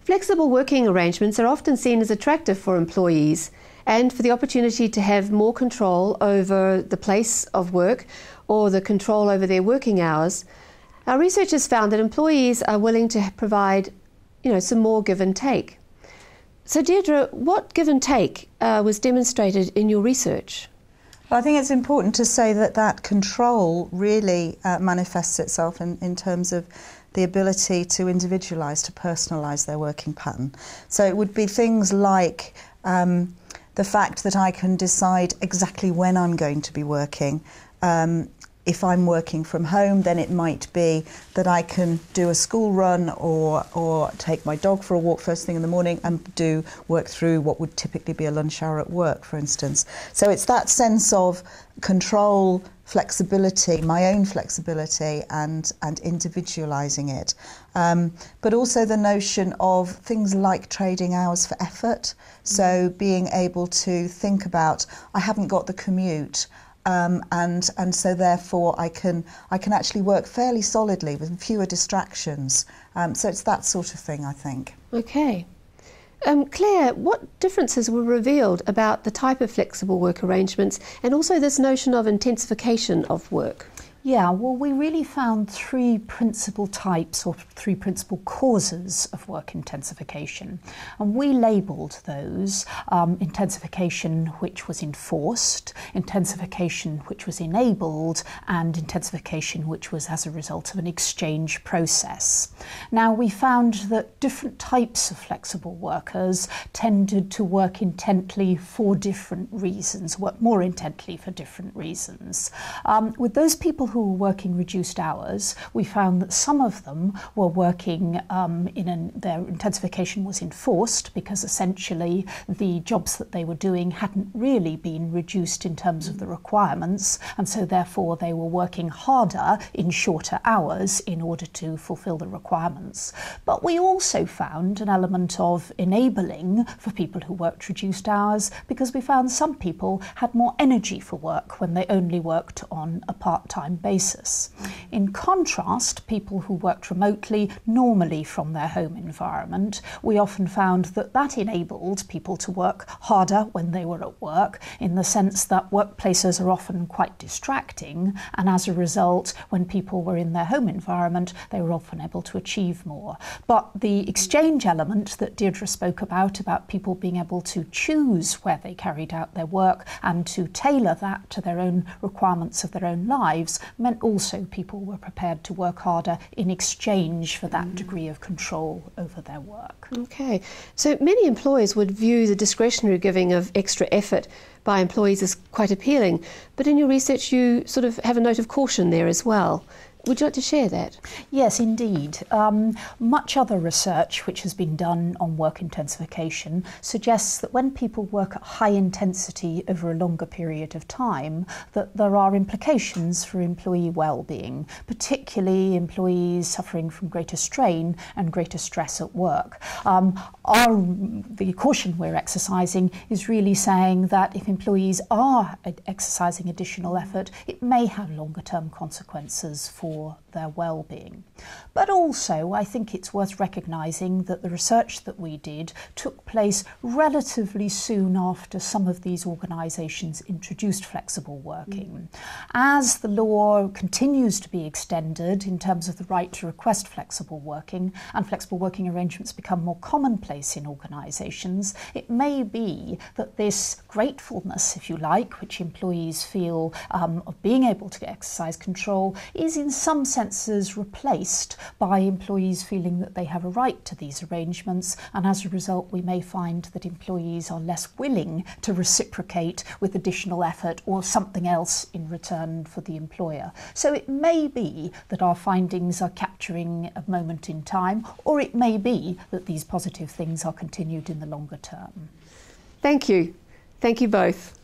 Flexible working arrangements are often seen as attractive for employees and for the opportunity to have more control over the place of work or the control over their working hours. Our research has found that employees are willing to provide, some more give and take. So Deirdre, what give and take was demonstrated in your research? Well, I think it's important to say that control really manifests itself in terms of the ability to individualise, to personalise their working pattern. So it would be things like the fact that I can decide exactly when I'm going to be working. If I'm working from home, then it might be that I can do a school run or take my dog for a walk first thing in the morning and work through what would typically be a lunch hour at work, for instance. So it's that sense of control, flexibility, my own flexibility, and individualising it. But also the notion of things like trading hours for effort. So being able to think about, I haven't got the commute, and so therefore I can actually work fairly solidly with fewer distractions. So it's that sort of thing, I think. Okay. Claire, what differences were revealed about the type of flexible work arrangements and also this notion of intensification of work? Yeah, well, we really found three principal types or three principal causes of work intensification. And we labelled those intensification which was enforced, intensification which was enabled, and intensification which was as a result of an exchange process. Now, we found that different types of flexible workers tended to work intently for different reasons, work more intently for different reasons. With those people who were working reduced hours, we found that some of them were working their intensification was enforced because essentially the jobs that they were doing hadn't really been reduced in terms of the requirements, and so therefore they were working harder in shorter hours in order to fulfill the requirements. But we also found an element of enabling for people who worked reduced hours because we found some people had more energy for work when they only worked on a part-time basis. In contrast, people who worked remotely, normally from their home environment, we often found that enabled people to work harder when they were at work, in the sense that workplaces are often quite distracting, and as a result, when people were in their home environment, they were often able to achieve more. But the exchange element that Deirdre spoke about people being able to choose where they carried out their work and to tailor that to their own requirements of their own lives, meant also people were prepared to work harder in exchange for that degree of control over their work. Okay, so many employers would view the discretionary giving of extra effort by employees as quite appealing, but in your research you sort of have a note of caution there as well. Would you like to share that? Yes, indeed. Much other research which has been done on work intensification suggests that when people work at high intensity over a longer period of time, that there are implications for employee well-being, particularly employees suffering from greater strain and greater stress at work. The caution we're exercising is really saying that if employees are exercising additional effort, it may have longer-term consequences for their well-being. But also, I think it's worth recognising that the research that we did took place relatively soon after some of these organisations introduced flexible working. As the law continues to be extended in terms of the right to request flexible working, and flexible working arrangements become more commonplace in organisations, it may be that this gratefulness, if you like, which employees feel of being able to exercise control, is in some senses replaced by employees feeling that they have a right to these arrangements, and as a result we may find that employees are less willing to reciprocate with additional effort or something else in return for the employer. So it may be that our findings are capturing a moment in time, or it may be that these positive things are continued in the longer term. Thank you. Thank you both.